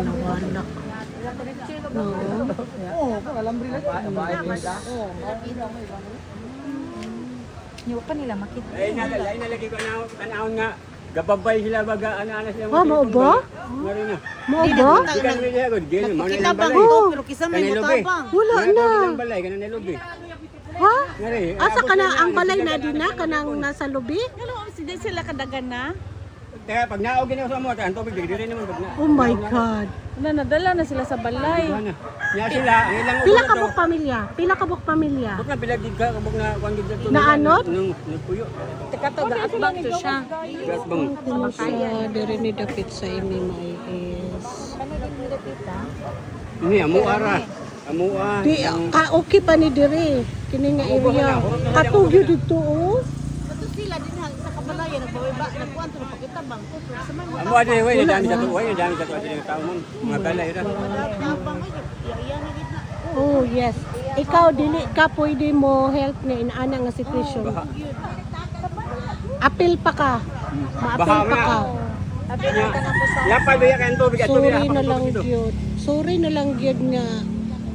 Wala. No. Oo, alambre lang. Hindi pa nila makita. Ay nalagay ko na tanawon nga. Gababay sila baga ana sila. Mo ba? Mari na. Mo ba? Dikan mi diha gud gini mo Kita na bang balay. to, pero kisa may mutabang. Wala na. Balay kana na lubi. Ha? Ngari. Asa ka na ang balay na din na kanang nasa lubi? Ano, sila kadagan na? Kaya pag naog gini sa mo ang tubig diri naman bag na. Oh my God. Nadala na sila sa balay. Nya sila ang ilang Pila ka buk pamilya? Pila ka buk pamilya? Buk na bilag gid ka buk na kuan gid to. Na anod? Nung nagpuyo. Teka to, gaatbang to siya. Gas bang. Kung sa diri ni dapit sa imi may is. Ano din nila tita? Ini amuara. Amua. Di ka okay pa ni diri. Kini nga area. Katugyo dito oh. Kato sila din sa kabalayan, nagbababa, nagkuhan to, napakita bang to. Sa may Amua di way dami sa tuwa, dami sa tuwa diri tawo mo. Mga balay ra. mutabang, iyan na gid na. Oh yes. Ikaw dili ka pwede mo help ni inaana nga sitwasyon. Apil pa ka. Maapil pa ka. Abi na ka na po sa Lapay ba yan tubig at tubig. Sorry na lang gyud. Sorry na lang gyud nga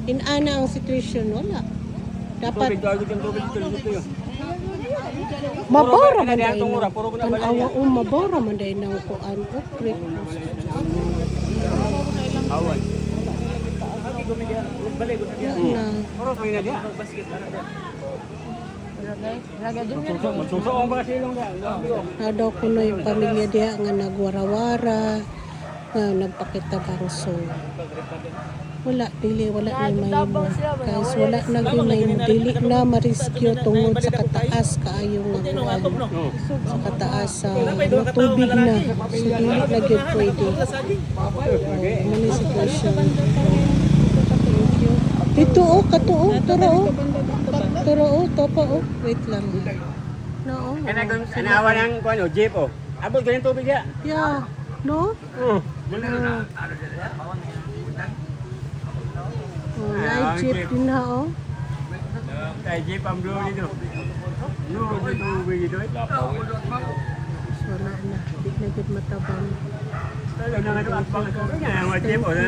inaana ang sitwasyon wala. Dapat Tubig daw yung tubig dito yun. mabara man Puro dahil ka na puro ka na balay. tanawa mabara man dahil ng kuan o creek. Awan. Na Puro pa na dia. Magsuso ang ba silong da. na daw kuno yung pamilya diha nga nagwarawara nga nagpakita bangso. Wala wala ni may mo. Guys, wala na gyud may mo dili na ma-rescue tungod sa kataas kaayo nga kuan. Sa kataas sa tubig na. So dili na gyud pwede. Mali sitwasyon. Thank you. Dito oh, kato oh, tara oh. Tara oh, topa oh. Wait lang. No. Kana kun anawa ng kuan o jeep o. Abot ganyan tubig ya. Yeah. No? Oh, live jeep din na oh. Kay jeep ang blue dito. No, dito tubig dito. So, wala na. Di na gud matabang. Ano na nga ito at bang ito. Kaya mga jeep o na.